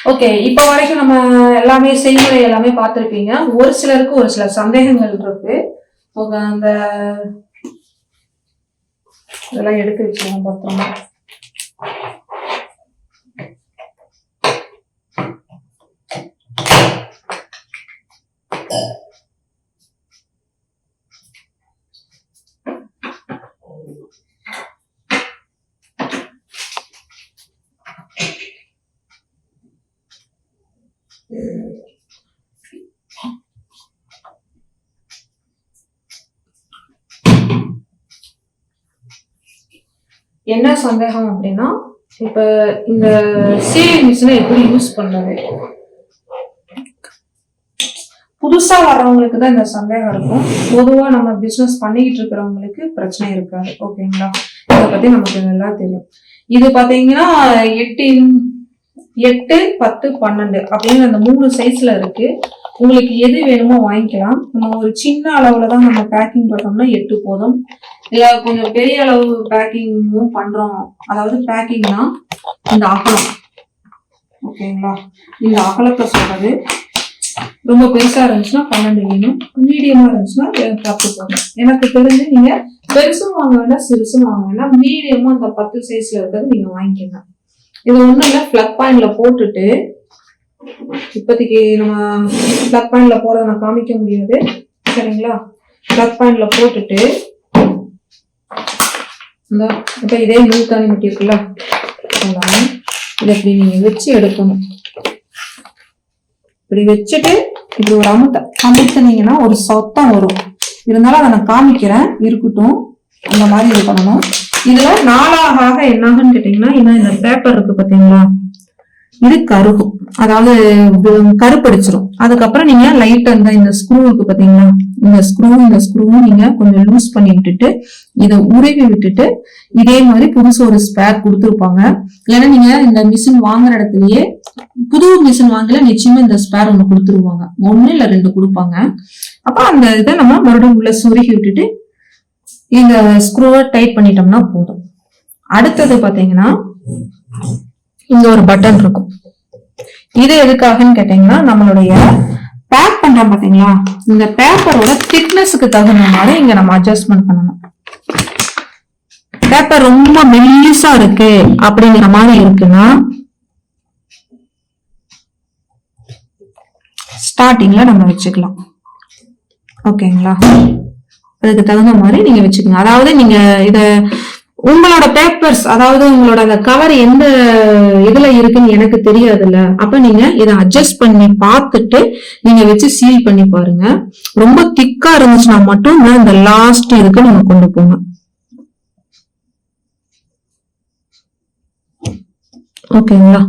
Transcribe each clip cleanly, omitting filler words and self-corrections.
Okay, இப்போ வரைக்கும் நம்ம எல்லாமே செய்முறை எல்லாமே பார்த்துருப்பீங்க. ஒரு சிலருக்கு ஒரு சில சந்தேகங்கள் இருக்கு. அந்த இதெல்லாம் எடுத்து வச்சுக்கோங்க பத்திரமா. என்ன சந்தேகம் அப்படின்னா, இப்ப இந்த சேவிங் மிஷினை எப்படி யூஸ் பண்றது? புதுசா வர்றவங்களுக்கு தான் இந்த சந்தேகம் இருக்கும். பொதுவா நம்ம பிசினஸ் பண்ணிக்கிட்டு இருக்கிறவங்களுக்கு பிரச்சனை இருக்காது. ஓகேங்களா? இதை பத்தி நமக்கு நல்லா தெரியும். இது பாத்தீங்கன்னா 8, 10, 12 அப்படின்னு அந்த 3 சைஸ்ல இருக்கு. உங்களுக்கு எது வேணுமோ வாங்கிக்கலாம். நம்ம ஒரு சின்ன அளவுலதான் நம்ம பேக்கிங் பண்ணோம்னா 8 போதும். இல்ல கொஞ்சம் பெரிய அளவு பேக்கிங்கும் பண்றோம். அதாவது பேக்கிங்னா இந்த அகலம், ஓகேங்களா? இந்த அகலத்தை சொல்றது. ரொம்ப பெருசா இருந்துச்சுன்னா 12 வேணும், மீடியமா இருந்துச்சுன்னா 10 போதும். எனக்கு தெரிஞ்சு நீங்க பெருசும் வாங்க வேண்டாம், சிறுசும் வாங்க வேண்டாம், மீடியமா அந்த 10 சைஸ்ல இருக்கிறது நீங்க வாங்கிக்கோங்க. இது ஒண்ணும் இல்ல, பிளக் பாயிண்ட்ல போட்டுட்டு, இப்போதைக்கு நம்ம பிளக் பாயிண்ட்ல போறத நான் காமிக்க முடியாது, சரிங்களா? பிளக் பாயிண்ட்ல போட்டுட்டு இப்ப இதே நூல்காணி முட்டி இருக்குல்ல, இதை இப்படி நீங்க வச்சு எடுக்கணும். இப்படி வச்சுட்டு இப்படி ஒரு அமுத்தினீங்கன்னா ஒரு சத்தம் வரும். இருந்தாலும் அதை நான் காமிக்கிறேன், இருக்கட்டும். அந்த மாதிரி இது பண்ணணும். இதுல 4ஆக என்னாகுன்னு கேட்டீங்கன்னா, இன்னும் இந்த பேப்பர் இருக்கு பாத்தீங்களா, இது கருகும், அதாவது கருப்படிச்சிடும். அதுக்கப்புறம் நீங்க லைட்டா இந்த ஸ்க்ரூ இருக்கு பாத்தீங்களா, இந்த ஸ்க்ரூவும் நீங்க கொஞ்சம் லூஸ் பண்ணி விட்டுட்டு இதை உருவி விட்டுட்டு, இதே மாதிரி புதுசு ஒரு ஸ்பேர் கொடுத்துருப்பாங்க. ஏன்னா நீங்க இந்த மிஷின் வாங்குற இடத்துலயே புது மிஷின் வாங்கல நிச்சயமா இந்த ஸ்பேர் ஒண்ணு கொடுத்துருவாங்க. 1 இல்ல 2 கொடுப்பாங்க. அப்ப அந்த இதை நம்ம மறுபடியும் உள்ள சுருகி விட்டுட்டு இந்த ஸ்க்ரூவை டைட் பண்ணிட்டோம்னா போதும். அடுத்தது பாத்தீங்கன்னா இங்க ஒரு பட்டன் இருக்கும். இது எதுக்காகன்னு கேட்டீங்கன்னா, நம்மளுடைய பேக் பண்றோம் பாத்தீங்களா, இந்த பேப்பரோட திக்னஸுக்கு தகுந்த மாதிரி இங்க நம்ம அட்ஜஸ்ட்மெண்ட் பண்ணணும். பேப்பர் ரொம்ப மெல்லிசா இருக்கு அப்படிங்கிற மாதிரி இருக்குன்னா ஸ்டார்டிங்ல நம்ம வச்சுக்கலாம். ஓகேங்களா? அதுக்கு தகுந்த மாதிரி நீங்க வச்சுக்கோங்க. அதாவது நீங்க இத உங்களோட பேப்பர்ஸ், அதாவது உங்களோட அந்த கவர் எந்த இதுல இருக்குன்னு எனக்கு தெரியாதுல்ல, அப்ப நீங்க இதை அட்ஜஸ்ட் பண்ணி பார்த்துட்டு நீங்க வச்சு சீல் பண்ணி பாருங்க. ரொம்ப திக்கா இருந்துச்சுன்னா மட்டும் இந்த லாஸ்ட் இதுக்கு நீங்க கொண்டு போங்க. ஓகேங்களா?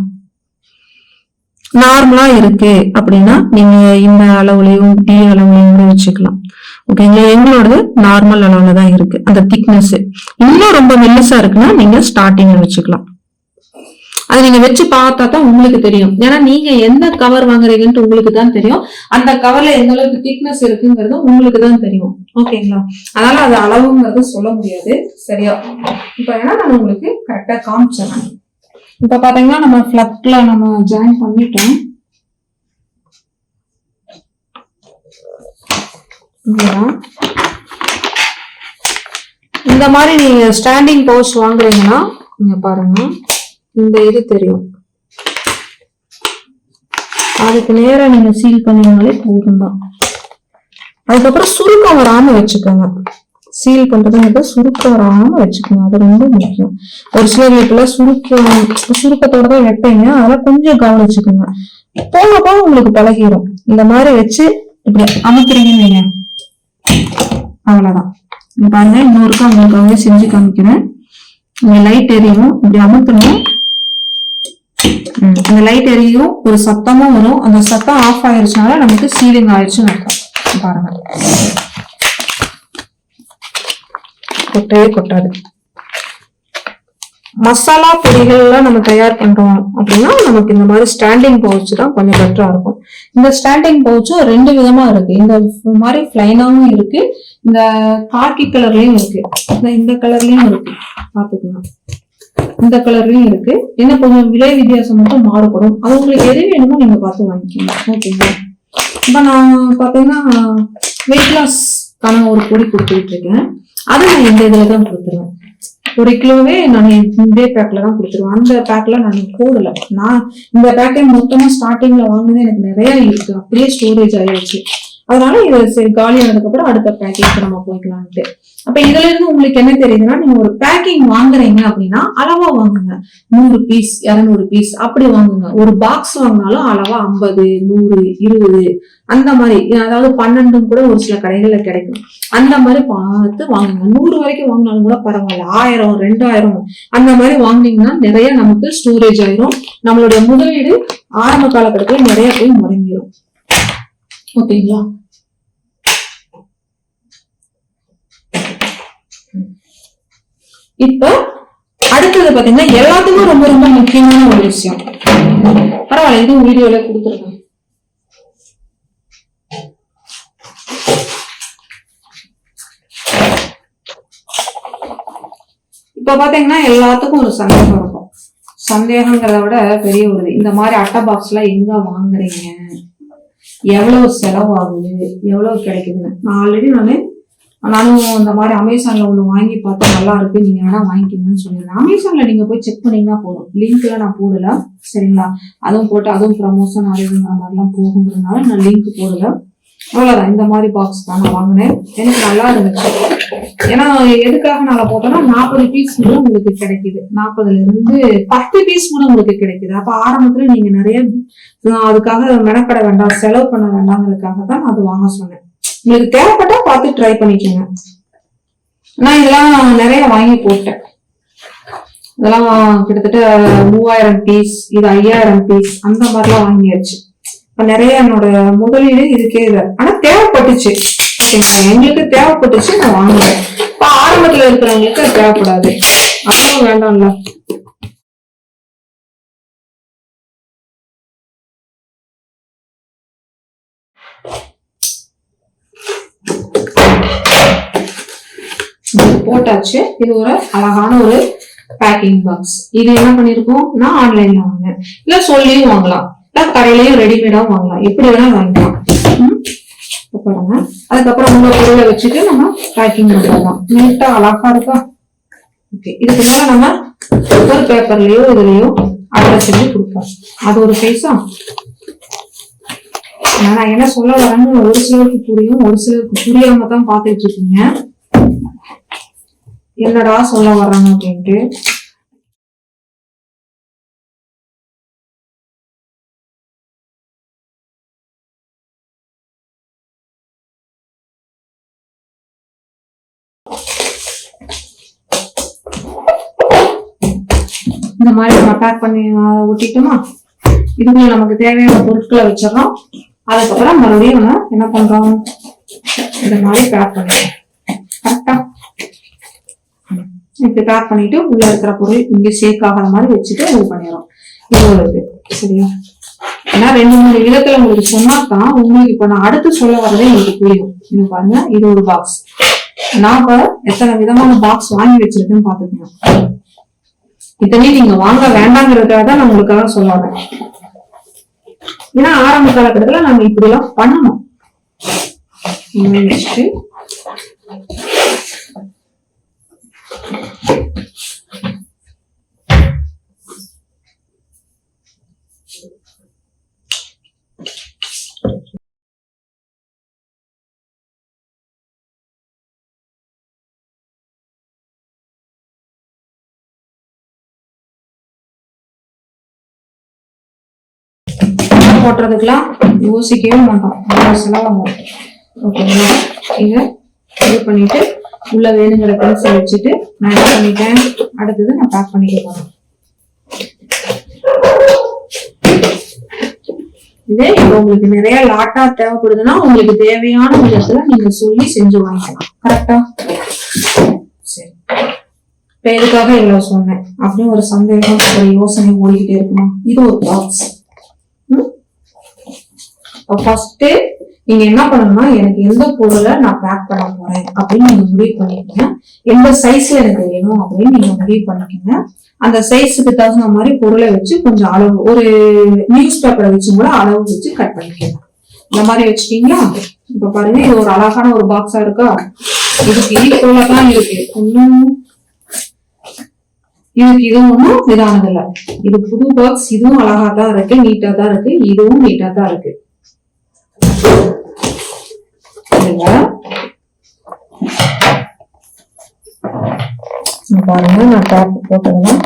நார்மலா இருக்கு அப்படின்னா நீங்க இந்த அளவுலயும் டி அளவுலயும் கூட வச்சுக்கலாம். ஓகேங்களா? எங்களோட நார்மல் அளவுல தான் இருக்கு அந்த திக்னஸ். இன்னும் ரொம்ப மெல்லிசா இருக்குன்னா நீங்க ஸ்டார்டிங்ல வச்சுக்கலாம். அது நீங்க வச்சு பார்த்தா தான் உங்களுக்கு தெரியும். ஏன்னா நீங்க எந்த கவர் வாங்குறீங்கன்னு உங்களுக்கு தான் தெரியும். அந்த கவர்ல எந்த அளவுக்கு திக்னஸ் இருக்குங்கிறது உங்களுக்கு தான் தெரியும். ஓகேங்களா? அதனால அது அளவுங்கிறது சொல்ல முடியாது. சரியா? இப்ப ஏன்னா நான் உங்களுக்கு கரெக்டா காமிச்சிடறேன். இப்ப பாத்தீங்கன்னா நம்ம பிளக்ல நம்ம ஜாயின் பண்ணிட்டோம். இந்த மாதிரி நீங்க ஸ்டாண்டிங் பவுச் வாங்குறீங்கன்னா நீங்க பாருங்க, இந்த இது தெரியும். அதுக்கு நேரம் நீங்க சீல் பண்ணீங்கனாலே போதும் தான். அதுக்கப்புறம் சுருக்கம் வராம வச்சுக்கோங்க. சீல் பண்றதுங்கிறத சுருக்கம் வராம வச்சுக்கோங்க, அது ரொம்ப முக்கியம். ஒரு சில வீட்டுல சுருக்கத்தோட தான் வைப்பீங்க, அதெல்லாம் கொஞ்சம் கவனிச்சுக்கோங்க. போக போக உங்களுக்கு பழகிடும். இந்த மாதிரி வச்சு இப்படி அமைக்கிறீங்கன்னு வைங்க, அவ்வளவுதான். பாருங்க, இன்னொருக்கும் அவங்களுக்காகவே செஞ்சு காமிக்கிறேன். இங்க லைட் எரியும், இப்படி அமுத்தணும். அந்த லைட் எரியும், ஒரு சத்தமும் வரும். அந்த சத்தம் ஆஃப் ஆயிடுச்சுனால நமக்கு சீலிங் ஆயிடுச்சுன்னு அர்த்தம். பாருங்க, கொட்டவே கொட்டாது. மசாலா பொடிகள்லாம் நம்ம தயார் பண்றோம் அப்படின்னா நமக்கு இந்த மாதிரி ஸ்டாண்டிங் பவுச் தான் கொஞ்சம் பெட்டரா இருக்கும். இந்த ஸ்டாண்டிங் பவுச்சும் 2 விதமா இருக்கு. இந்த மாதிரி பிளைனாவும் இருக்கு, இந்த காக்கி கலர்லயும் இருக்கு, இந்த கலர்லயும் இருக்கு. பாத்துக்கலாம். இந்த கலர்லயும் இருக்கு. என்ன கொஞ்சம் விலை வித்தியாசம் மட்டும் மாறுபடும். அது உங்களுக்கு எது வேணுமோ நீங்க பார்த்து வாங்கிக்கோங்க. ஓகேங்களா? இப்ப நான் பாத்தீங்கன்னா வெயிட் லாஸ்க்கான ஒரு பொடி கொடுத்துட்டு இருக்கேன். அதை நான் இந்த இதுலதான் கொடுத்துருவேன். 1 கிலோவே நான் இதே பேக்ல தான் கொடுத்துருவேன். அந்த பேக்ல நான் போடல. நான் இந்த பேக்கை மொத்தமா ஸ்டார்டிங்ல வாங்கினது எனக்கு நிறைய இருக்கு, அப்படியே ஸ்டோரேஜ் ஆயிடுச்சு. அதனால இது சரி காலி ஆனதுக்கு அப்புறம் அடுத்த பேக்கிங்க்கு நம்ம போய்க்கலான்ட்டு. அப்ப இதுல இருந்து உங்களுக்கு என்ன தெரியுதுன்னா, நீங்க ஒரு பேக்கிங் வாங்குறீங்க அப்படின்னா அளவா வாங்குங்க. 100 பீஸ் 200 பீஸ் அப்படி வாங்குங்க. ஒரு பாக்ஸ் வாங்கினாலும் அளவா 50 100 20 அந்த மாதிரி, அதாவது 12 கூட ஒரு சில கடைகள்ல கிடைக்கும். அந்த மாதிரி பார்த்து வாங்குங்க. 100 வரைக்கும் வாங்கினாலும் கூட பரவாயில்ல. 1000 2000 அந்த மாதிரி வாங்கினீங்கன்னா நிறைய நமக்கு ஸ்டோரேஜ் ஆயிரும். நம்மளுடைய முதலீடு ஆரம்ப காலகட்டத்துல நிறைய போய் முடங்கிடும். ஓகேங்களா? இப்ப அடுத்தது பாத்தீங்கன்னா எல்லாத்துக்கும் ரொம்ப ரொம்ப முக்கியமான ஒரு விஷயம். பரவாயில்ல, இதுவும் வீடியோல கொடுத்துருக்கேன். இப்ப பாத்தீங்கன்னா எல்லாத்துக்கும் ஒரு சந்தேகம் இருக்கும். சந்தேகங்கிறத விட பெரிய ஒரு இந்த மாதிரி அட்டை பாக்ஸ்ல எங்க வாங்குறீங்க, எவ்வளவு செலவாகுது, எவ்வளவு கிடைக்குதுன்னு. நான் ஆல்ரெடி நானும் இந்த மாதிரி அமேசான்ல ஒண்ணு வாங்கி பார்த்தா நல்லா இருக்கு, நீங்க வேணா வாங்கிக்கோங்கன்னு சொல்லிடுறேன். அமேசான்ல நீங்க போய் செக் பண்ணீங்கன்னா போதும். லிங்க்ல நான் போடல, சரிங்களா? அதுவும் போட்டு அதுவும் ப்ரமோஷன் அதுங்கிற மாதிரிலாம் போகுங்கிறதுனால நான் லிங்க் போடல. அவ்வளவுதான். இந்த மாதிரி பாக்ஸ் தான் நான் வாங்கினேன். எனக்கு நல்லா இருந்துச்சு. ஏன்னா எதுக்காக நான் போட்டோம்னா 40 பீஸ் கூட உங்களுக்கு கிடைக்குது. 40ல இருந்து 10 பீஸ் கூட உங்களுக்கு கிடைக்குது. அப்ப ஆரம்பத்துல நீங்க நிறைய அதுக்காக மெனக்கட வேண்டாம், செலவு பண்ண வேண்டாங்கிறதுக்காக தான் அது வாங்க சொன்னேன். உங்களுக்கு தேவைப்பட்டா பார்த்து ட்ரை பண்ணிக்கோங்க. நான் இதெல்லாம் நிறைய வாங்கி போட்டேன். இதெல்லாம் கிட்டத்தட்ட 3000 பீஸ், இது 5000 பீஸ் அந்த மாதிரிலாம் வாங்கியாச்சு. இப்ப நிறைய என்னோட முதலீடு இதுக்கே இல்லை. ஆனா தேவைப்பட்டுச்சு, எங்களுக்கு தேவைப்பட்டுச்சு, நான் வாங்குறேன். இப்ப ஆரம்பத்துல இருக்கிறவங்களுக்கு அது தேவைப்படாது, அதுவும் வேண்டாம்ல. போட்டாச்சு. இது ஒரு அழகான ஒரு பேக்கிங் பாக்ஸ். இது என்ன பண்ணிருக்கோம், நான் ஆன்லைன்ல வாங்கினேன். இல்ல சொல்லியும் வாங்கலாம், இல்ல கடையிலயும் ரெடிமேடாவும் வாங்கலாம், எப்படி வேணாலும் வாங்கிக்கலாம். பாருங்க. அதுக்கப்புறம் உங்க பொருளை வச்சுட்டு நம்ம பேக்கிங் பண்ணலாம். நீட்டா அழகா இருக்கா? ஓகே. இதுக்கு மேல நம்ம ஒரு பேப்பர்லயோ இதுலயோ அட்ரஸ் செஞ்சு கொடுப்போம். அது ஒரு சைஸா. நான் என்ன சொல்ல வரேன்னு ஒரு சிலருக்கு புரியும், ஒரு சிலருக்கு புரியாம தான் பாத்துட்டு இருக்கீங்க. என்னடா சொல்ல வர்றாங்க அப்படின்ட்டு. இந்த மாதிரி நம்ம பேக் பண்ணி ஒட்டிட்டோமா, இதுக்குள்ள நமக்கு தேவையான பொருட்களை வச்சிடறோம். அதுக்கப்புறம் மறுபடியும் நம்ம என்ன பண்றோம், இந்த மாதிரி பேக் பண்ணிடுறோம். கரெக்டா? இப்படி பேக் பண்ணிட்டு உள்ள இருக்கிற பொருள் இங்க சேக் ஆகிற மாதிரி வச்சுட்டு இது பண்ணிடுறோம். இது ஒரு இது, சரியா? ஏன்னா 2-3 விதத்துல உங்களுக்கு சொன்னாதான் உங்களுக்கு இப்ப நான் அடுத்து சொல்ல வரதே உங்களுக்கு புரியும். இது பாருங்க, இது ஒரு பாக்ஸ். நான் இப்ப எத்தனை விதமான பாக்ஸ் வாங்கி வச்சிருக்கேன்னு பாத்துக்கோங்க. இத்தனையும் நீங்க வாங்க வேண்டாங்கிறதுக்காக தான் நான் உங்களுக்காக சொல்ல வரேன். ஏன்னா ஆரம்ப காலகட்டத்துல நம்ம இப்படி எல்லாம் பண்ணணும். வச்சுட்டு போட்டுறதுக்கெல்லாம் யோசிக்கவே மாட்டோம், செலவாகும். ஓகேங்களா? இதை இது பண்ணிட்டு உள்ள வேணுங்கிற பென்சில் வச்சுட்டு நான் என்ன பண்ணிட்டேன், அடுத்தது நான் பேக் பண்ணிக்க போறேன். இதே இப்ப உங்களுக்கு நிறைய லாட்டா தேவைப்படுதுன்னா உங்களுக்கு தேவையான விதத்துல நீங்க சொல்லி செஞ்சு வாங்கிக்கலாம். கரெக்டா? சரி. இப்ப எதுக்காக இவ்வளவு சொன்னேன் அப்படின்னு ஒரு சந்தேகம் ஒரு யோசனை ஓடிக்கிட்டே இருக்குமா? இது ஒரு பாக்ஸ். ஃபர்ஸ்ட் நீங்க என்ன பண்ணணும்னா எனக்கு எந்த பொருளை நான் பேக் பண்ண போறேன் அப்படின்னு நீங்க முடிவு பண்ணிக்கோங்க. எந்த சைஸ்ல எனக்கு வேணும் அப்படின்னு நீங்க முடிவு பண்ணிக்கோங்க. அந்த சைஸுக்கு தகுந்த மாதிரி பொருளை வச்சு கொஞ்சம் அளவு ஒரு நியூஸ் பேப்பரை வச்சு கூட அளவு வச்சு கட் பண்ணிக்கோங்க. இந்த மாதிரி வச்சுட்டீங்களா? இப்ப பாருங்க, இது ஒரு அழகான ஒரு பாக்ஸா இருக்கா? இதுக்கு ஈக்குவலா தான் இருக்கு. இதுக்கு இது ஒண்ணும் இதானது இல்ல. இது புது பாக்ஸ். இதுவும் அழகா தான் இருக்கு, நீட்டா தான் இருக்கு. இதுவும் நீட்டா தான் இருக்கு. பாருங்க, நான் டாப் போட்டதெல்லாம்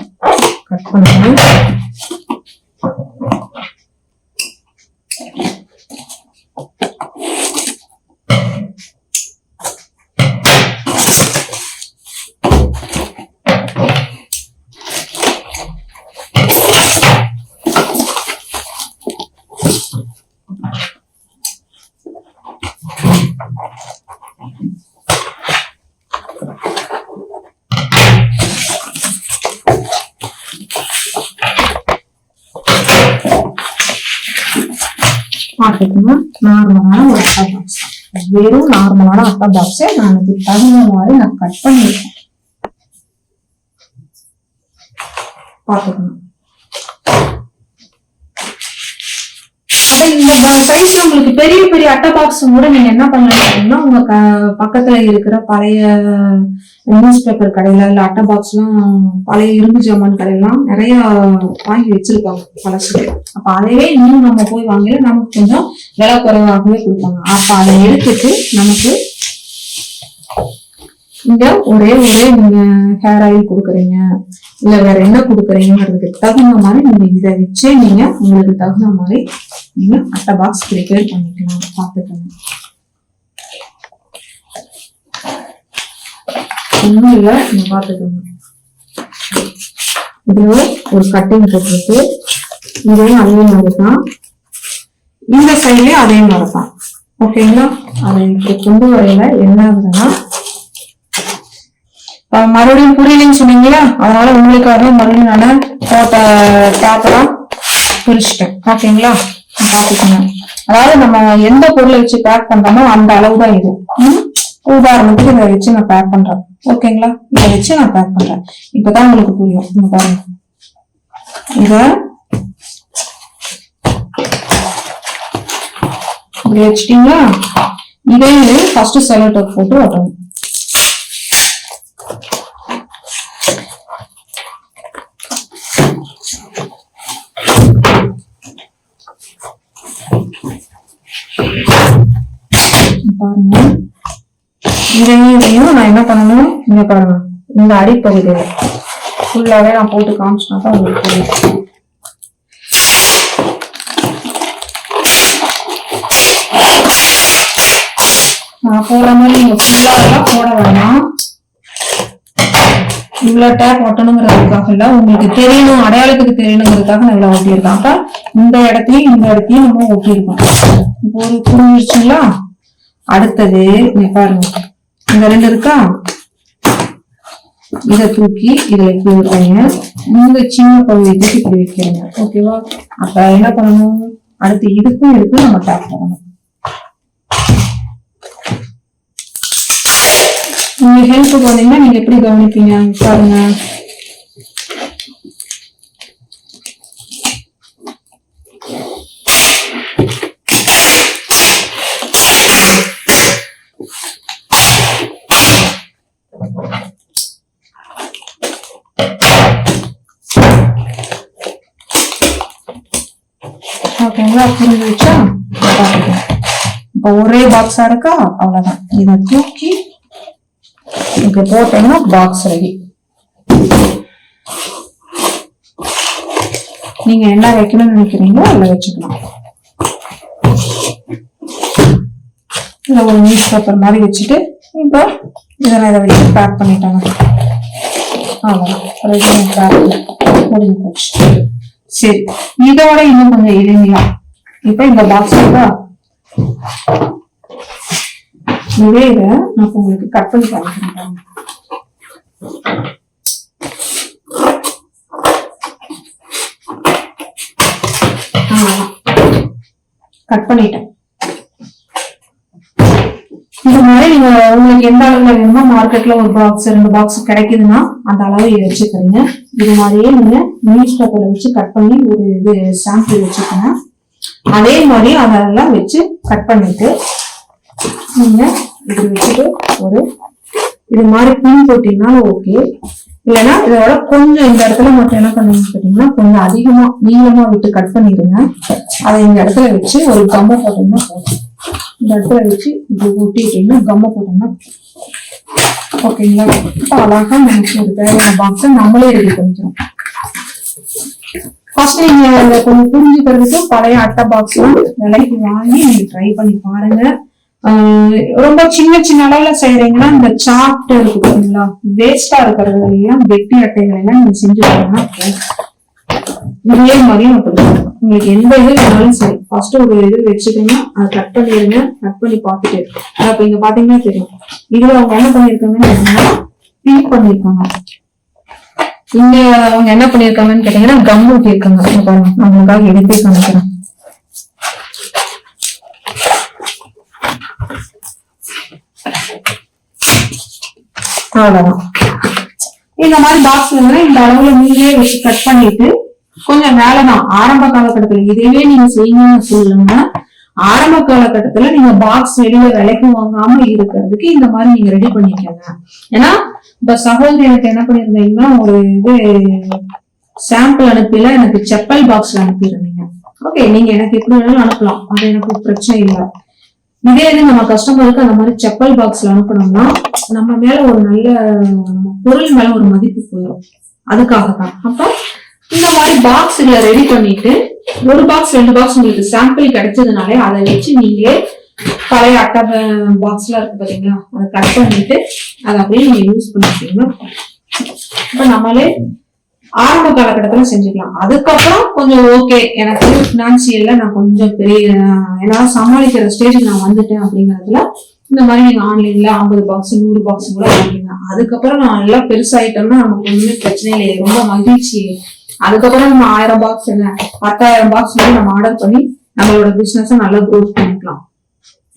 கட் பண்ணுறேன். பாத்தீங்கன்னா நார்மலான ஒரு அட்டை பாக்ஸ், வெறும் நார்மலான அட்டை பாக்ஸை நான் இதுக்கு தகுந்த மாதிரி நான் கட் பண்ணிருக்கேன். பாத்துக்கணும். இந்த சைஸ்ல உங்களுக்கு பெரிய பெரிய அட்டை பாக்ஸ் கூட நீங்க என்ன பண்ணலாம் அப்படின்னா, உங்க பக்கத்துல இருக்கிற பழைய நியூஸ் பேப்பர் கடையில இல்ல அட்டை பாக்ஸ் எல்லாம் பழைய இரும்பு ஜாமான் கடையெல்லாம் நிறைய வாங்கி வச்சிருப்பாங்க பழசுக்கு. அப்ப அதையே இன்னும் நம்ம போய் வாங்கல, நமக்கு கொஞ்சம் விலை குறைவாகவே கொடுப்பாங்க. அப்ப அதை எடுத்துட்டு நமக்கு இங்க ஒரே நீங்க ஹேர் ஆயில் கொடுக்குறீங்க இல்ல வேற என்ன கொடுக்குறீங்கிறதுக்கு தகுந்த மாதிரி நீங்க இதை வச்சே நீங்க உங்களுக்கு தகுந்த மாதிரி நீங்க அட்டை பாக்ஸ் ப்ரிப்பேர் பண்ணிக்கலாம். பாத்துக்கணும். ஒண்ணும் இல்ல, நீங்க பாத்துக்கணும். இதுல ஒரு கட்டிங் போட்டிருக்கு. இதையும் அதே மாதிரிதான், இந்த சைட்லயும் அதே மாதிரிதான். ஓகேங்களா? அதை இப்படி கொண்டு வரையில என்ன ஆகுதுன்னா, மறுபடியும் புரியலன்னு சொன்னீங்களா, அதனால உங்களுக்காக மறுபடியும் நான் போட்ட டேப்பெல்லாம் பிரிச்சுட்டேன். ஓகேங்களா? பாத்துக்கணும். அதாவது நம்ம எந்த பொருளை வச்சு பேக் பண்றோமோ அந்த அளவு தான் இது. உதாரணத்துக்கு இதை வச்சு நான் பேக் பண்றேன். ஓகேங்களா? இதை வச்சு நான் பேக் பண்றேன். இப்பதான் உங்களுக்கு புரியும். இங்க பாருங்க, இத இப்படி வச்சுட்டீங்களா? இதையே ஃபர்ஸ்ட் செலோ டேப் போட்டு ஒட்டணும். பாருங்க, இதையும் நான் என்ன பண்ணணும், இங்க பாருங்க, இந்த அடிப்பகுதியில ஃபுல்லாவே நான் போட்டு காமிச்சினா தான் உங்களுக்கு தெரியும். நான் போற மாதிரி நீங்க ஃபுல்லாலாம் போட வேணாம். இவ்வளவு டேப் ஒட்டணுங்கிறதுக்காக இல்ல, உங்களுக்கு தெரியணும், அடையாளத்துக்கு தெரியணுங்கிறதுக்காக நான் இவ்வளவு ஒட்டியிருக்கேன். அப்ப இந்த இடத்தையும் நம்ம ஒட்டியிருக்கோம். இப்போ ஒரு புரிஞ்சிருச்சுங்களா? அடுத்தது நீங்க பாருங்க, இந்த ரெண்டு இருக்கா, இதை தூக்கி இதுல இப்படி வைக்கிறீங்க. இந்த சின்ன பகுதியை தூக்கி இப்படி வைக்கிறீங்க. ஓகேவா? அப்ப என்ன பண்ணணும், அடுத்து இதுக்கும் நம்ம டேப் பண்ணணும். நீங்க ஹெல்ப்புக்கு வந்தீங்கன்னா நீங்க எப்படி கவனிப்பீங்க பாருங்க. ஓகேங்களா? புரிஞ்சுச்சா? இப்ப ஒரே பாக்ஸா இருக்கா, அவ்வளவுதான். இதை தூக்கி இங்க போட்டோம்னா பாக்ஸ் ரெடி. நீங்க என்ன வைக்கணும்னு நினைக்கிறீங்களோ அதுல வச்சுக்கலாம். இல்ல ஒரு நியூஸ் பேப்பர் மாதிரி வச்சுட்டு இப்ப இதெல்லாம் இதை வச்சு பேக் பண்ணிட்டாங்க. முடிஞ்சு போச்சு. சரி, இதோட இன்னும் கொஞ்சம் எளிமையா இப்ப இந்த பாக்ஸ் இருக்கா, இதே இதை நான் உங்களுக்கு கட் பண்ணி காமிக்கிறேன். கட் பண்ணிட்டேன். மாதிரி நீங்க உங்களுக்கு எந்த அளவுல வேணுமோ மார்க்கெட்ல ஒரு பாக்ஸ் 2 பாக்ஸ் கிடைக்குதுன்னா அந்த அளவு வச்சுக்கிறீங்க. இது மாதிரியே நீங்க நியூஸ் பேப்பர்ல வச்சு கட் பண்ணி ஒரு இது சாம்பிள் வச்சுக்கோங்க. அதே மாதிரி அதெல்லாம் வச்சு கட் பண்ணிட்டு நீங்க இது வச்சுட்டு ஒரு இது மாதிரி பின் போட்டீங்கன்னாலும் ஓகே. இல்லைன்னா இதோட கொஞ்சம் இந்த இடத்துல மட்டும் என்ன பண்ணுவீங்க கேட்டீங்கன்னா கொஞ்சம் அதிகமா நீளமா விட்டு கட் பண்ணிடுங்க. அதை இந்த இடத்துல வச்சு ஒரு கம்மை போட்டீங்கன்னா போதும். இந்த இடத்துல வச்சு இப்படி ஒட்டிட்டீங்கன்னா கம்மை போட்டீங்கன்னா ஓகேங்களா. இப்போ அழகா நமக்கு ஒரு தேவையான பாக்ஸை நம்மளே ரெடி பண்ணிக்கிறோம். ஃபர்ஸ்ட் நீங்க கொஞ்சம் புரிஞ்சுக்கிறதுக்கு பழைய அட்டை பாக்ஸ் விலைக்கு வாங்கி நீங்க ட்ரை பண்ணி பாருங்க. ரொம்ப சின்ன சின்ன அளவுல செய்யறீங்கன்னா இந்த சாப்ட் இருக்கு பாத்தீங்களா, வேஸ்டா இருக்கிறது எல்லாம் வெட்டி அட்டைகள் எல்லாம் நீங்க செஞ்சு பாருங்கன்னா இதே மாதிரியும் உங்களுக்கு எந்த இது வேணாலும் சரி ஃபர்ஸ்ட் ஒரு இது வச்சுக்கோங்க. அதை கட் பண்ணிடுங்க. கட் பண்ணி பார்த்துட்டு அப்ப இங்க பாத்தீங்கன்னா தெரியும் இதுல அவங்க என்ன பண்ணிருக்காங்கன்னு பீட் பண்ணிருக்காங்க. இங்க அவங்க என்ன பண்ணிருக்காங்கன்னு கேட்டீங்கன்னா கம் ஊட்டிருக்காங்க. நான் உங்களுக்காக எடுத்தே காமிக்கிறேன். அவ்வளவுதான். இந்த மாதிரி பாக்ஸ் இந்த அளவுல நீங்களே வச்சு கட் பண்ணிட்டு கொஞ்சம் மேலதான் ஆரம்ப காலகட்டத்துல இதுவே நீங்க செய்யணும்னு சொல்லுங்க. ஆரம்ப காலகட்டத்துல நீங்க பாக்ஸ் வெளியில விலைக்கு வாங்காம இருக்கிறதுக்கு இந்த மாதிரி நீங்க ரெடி பண்ணிக்கோங்க. ஏன்னா இப்ப சகோதரி எனக்கு என்ன பண்ணிருந்தீங்கன்னா ஒரு இது சாம்பிள் அனுப்பில எனக்கு செப்பல் பாக்ஸ்ல அனுப்பியிருந்தீங்க. ஓகே, நீங்க எனக்கு எப்படி வேணாலும் அனுப்பலாம், அது எனக்கு பிரச்சனை இல்லை. இதே இது நம்ம கஸ்டமருக்கு அந்த மாதிரி செப்பல் பாக்ஸ்ல அனுப்பணும்னா நம்ம மேல ஒரு நல்ல பொருள் மேல ஒரு மதிப்பு போயிடும். அதுக்காகத்தான் அப்ப இந்த மாதிரி பாக்ஸ்ல ரெடி பண்ணிட்டு ஒரு பாக்ஸ் 2 பாக்ஸ் உங்களுக்கு சாம்பிள் கிடைச்சதுனாலே அதை வச்சு நீங்களே பழைய அட்டை பாக்ஸ்ல இருக்கு பாத்தீங்களா, அதை கட் பண்ணிட்டு அதை அப்படியே நீங்க யூஸ் பண்ணிட்டீங்கன்னா இப்ப நம்மளே ஆரம்ப காலகட்டத்துல செஞ்சுக்கலாம். அதுக்கப்புறம் கொஞ்சம் ஓகே எனக்கு பினான்சியல்ல நான் கொஞ்சம் பெரிய என்னால சமாளிக்கிற ஸ்டேஜுக்கு நான் வந்துட்டேன் அப்படிங்கறதுல இந்த மாதிரி நீங்க ஆன்லைன்ல 50 பாக்ஸ் 100 பாக்ஸ் கூட வாங்கிங்க. அதுக்கப்புறம் நான் நல்லா பெருசாயிட்டோம்னா நமக்கு ஒண்ணுமே பிரச்சனை இல்லை, ரொம்ப மகிழ்ச்சி. அதுக்கப்புறம் நம்ம 1000 பாக்ஸ் என்ன 10,000 பாக்ஸ் நம்ம ஆர்டர் பண்ணி நம்மளோட பிசினஸ் நல்லா க்ரோத் பண்ணிக்கலாம்.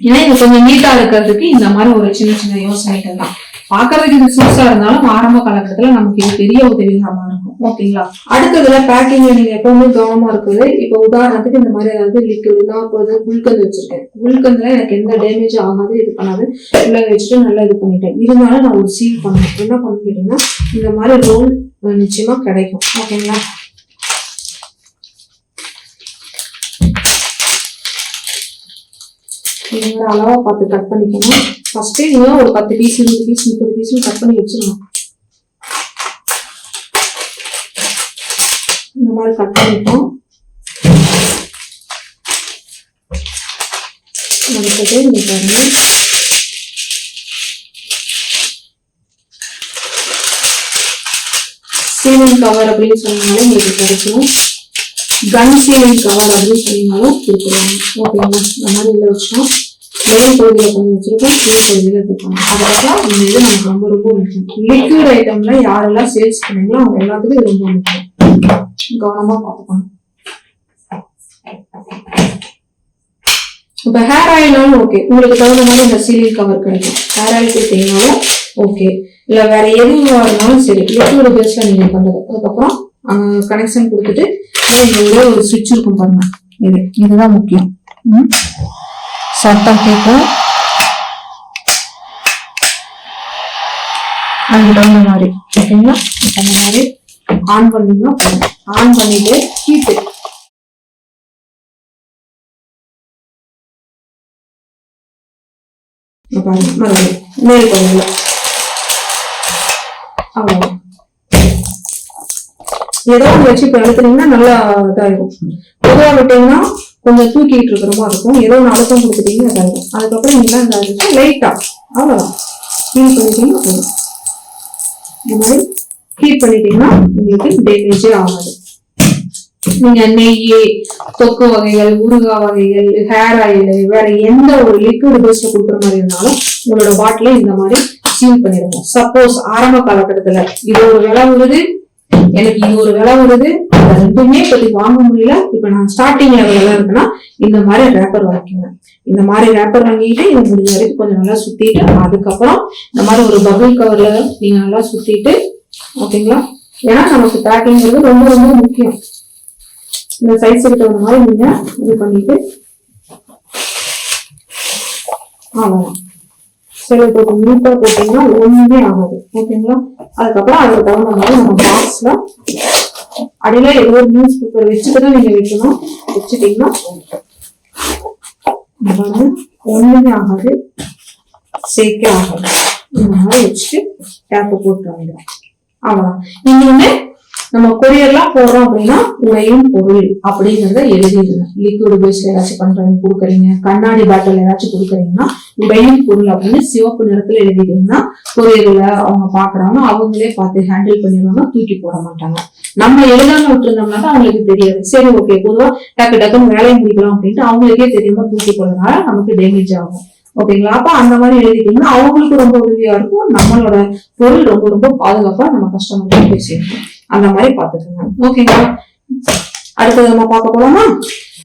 ஏன்னா இது கொஞ்சம் நீட்டா இருக்கிறதுக்கு இந்த மாதிரி ஒரு சின்ன சின்ன யோசனைகள் தான். பாக்குறதுக்கு இது சூஸா இருந்தாலும் ஆரம்ப காலகட்டத்துல நமக்கு இது பெரிய உதவிகரமா இருக்கும். ஓகேங்களா. அடுத்ததுல பேக்கிங்ல நீங்க எப்பவுமே கவனமா இருக்குது. இப்ப உதாரணத்துக்கு இந்த மாதிரி ஏதாவது லிக்விட் நான் இப்போ குல்கந்து வச்சிருக்கேன். குல்கந்துல எனக்கு எந்த டேமேஜ் ஆகாது, இது பண்ணாது, உள்ள வச்சுட்டு நல்லா இது பண்ணிட்டேன். இருந்தாலும் நான் ஒரு சீல் பண்ணேன். என்ன பண்ணு கேட்டீங்கன்னா இந்த மாதிரி ரோல் நிச்சயமா கிடைக்கும். ஓகேங்களா. நீங்க அளவா பார்த்து கட் பண்ணிக்கணும். ஃபர்ஸ்டே நீங்க ஒரு 10 பீஸ் 20 பீஸ் 30 பீஸ் கட் பண்ணி வச்சிடணும். இந்த மாதிரி கட் பண்ணிட்டோம். அடுத்தது நீங்க பாருங்க சீலிங் கவர் அப்படின்னு சொன்னாலும் உங்களுக்கு கிடைக்கும். கன் சீலிங் கவர் அப்படின்னு சொன்னாலும் கொடுத்துருவாங்க. ஓகேங்களா. இந்த மாதிரி உள்ள வச்சோம். மேல் பகுதியில கொஞ்சம் வச்சிருக்கோம், கீழ் பகுதியில எடுத்துக்கோங்க. அதெல்லாம் இந்த இது நமக்கு ரொம்ப ரொம்ப முக்கியம். லிக்விட் ஐட்டம்ல யாரெல்லாம் சேல்ஸ் பண்ணீங்களோ அவங்க எல்லாத்துக்கும் இது ரொம்ப முக்கியம். கவனமா பார்த்துக்கணும். இப்ப ஹேர் ஆயில்னாலும் ஓகே, உங்களுக்கு தகுந்த மாதிரி இந்த சீலிங் கவர் கிடைக்கும். ஹேர் ஆயில் கொடுத்தீங்கனாலும் ஓகே, இல்ல வேற எதுவும் இருந்தாலும் சரி லிக்விட் பேஸ்ல நீங்க பண்றது. அதுக்கப்புறம் கனெக்ஷன் கொடுத்துட்டு இங்க ஒரு சுவிட்ச் இருக்கும் பாருங்க, இதுதான் முக்கியம். சத்தம் கேட்கும். அதுக்கு தகுந்த மாதிரி ஓகேங்களா. அந்த மாதிரி ஆன் பண்ணீங்கன்னா ஆன் பண்ணிட்டு ஹீட்டு மறுபடியும் மேல் பண்ணுங்க. அவ்வளவு ஏதோ ஒன்று வச்சு இப்ப அழுத்துனீங்கன்னா நல்லா இதாயிரும். பொதுவா விட்டீங்கன்னா கொஞ்சம் தூக்கிட்டு இருக்கிற மாதிரி இருக்கும். ஏதோ ஒன்று அழுத்தம் கொடுத்துட்டீங்கன்னா இதாயிரும். அதுக்கப்புறம் நீங்க இந்த லைட்டா அவ்வளவுதான் ஹீட் பண்ணிட்டீங்கன்னா போதும். இந்த மாதிரி ஹீட் பண்ணிட்டீங்கன்னா உங்களுக்கு டேமேஜே ஆகாது. நீங்க நெய், தொக்கு வகைகள், ஊறுகாய் வகைகள், ஹேர் ஆயில், வேற எந்த ஒரு லிக்விட் பேஸ்ல கொடுக்குற மாதிரி இருந்தாலும் உங்களோட பாட்டில இந்த மாதிரி சீல் பண்ணிடுங்க. சப்போஸ் ஆரம்ப காலகட்டத்துல இது ஒரு விலை வருது, எனக்கு இது ஒரு விலை வருது, அந்த ரெண்டுமே இப்படி வாங்க முடியல, இப்ப நான் ஸ்டார்டிங் லெவல்ல இருக்குன்னா இந்த மாதிரி ரேப்பர் வாங்கிக்கோங்க. இந்த மாதிரி ரேப்பர் வாங்கிட்டு இது முடிஞ்ச வரைக்கும் கொஞ்சம் நல்லா சுத்திட்டு, அதுக்கப்புறம் இந்த மாதிரி ஒரு பபிள் கவர்ல நீங்க நல்லா சுத்திட்டு, ஓகேங்களா? ஏன்னா நமக்கு பேக்கிங்கிறது ரொம்ப ரொம்ப முக்கியம். இந்த சைஸ் இருக்கிற மாதிரி நீங்க இது பண்ணிட்டு ஆகலாம். சில போட்டு நீட்டா போட்டீங்கன்னா ஒண்ணுமே ஆகாது, ஓகேங்களா? அதுக்கப்புறம் அதுக்கு தகுந்த மாதிரி நம்ம பாக்ஸ்ல அடியில ஏதோ ஒரு நியூஸ் பேப்பர் வச்சுட்டு நீங்க வைக்கணும். வச்சுட்டீங்கன்னா ஒண்ணுமே ஆகாது, சேக்கே ஆகாது. இந்த மாதிரி வச்சுட்டு டேப்பை போட்டு வாங்கிடும். அவ்வளவுதான். நீங்க வந்து நம்ம கொரியர்லாம் போடுறோம் அப்படின்னா உடையும் பொருள் அப்படிங்கறத எழுதிடுங்க. லிக்விட் பேஸ்ல ஏதாச்சும் பண்றீங்க கொடுக்குறீங்க, கண்ணாடி பாட்டில் ஏதாச்சும் கொடுக்குறீங்கன்னா உடையும் பொருள் அப்படின்னு சிவப்பு நிறத்துல எழுதிட்டீங்கன்னா கொரியர்ல அவங்க பாக்குறாங்க, அவங்களே பார்த்து ஹேண்டில் பண்ணிடுவாங்க, தூக்கி போட மாட்டாங்க. நம்ம எழுதாம விட்டுருந்தோம்னா தான் அவங்களுக்கு தெரியாது. சரி ஓகே, பொதுவா டக்கு டக்குன்னு வேலையை முடிக்கலாம் அப்படின்ட்டு அவங்களுக்கே தெரியாம தூக்கி போடுறதுனால நமக்கு டேமேஜ் ஆகும், ஓகேங்களா? அப்ப அந்த மாதிரி எழுதிட்டீங்கன்னா அவங்களுக்கு ரொம்ப உதவியா இருக்கும், நம்மளோட பொருள் ரொம்ப ரொம்ப பாதுகாப்பா நம்ம கஸ்டமருக்கு போய் சேர்க்கும். அந்த மாதிரி பாத்துக்கோங்க, ஓகேங்களா? அடுத்தது நம்ம பார்க்க போலாமா?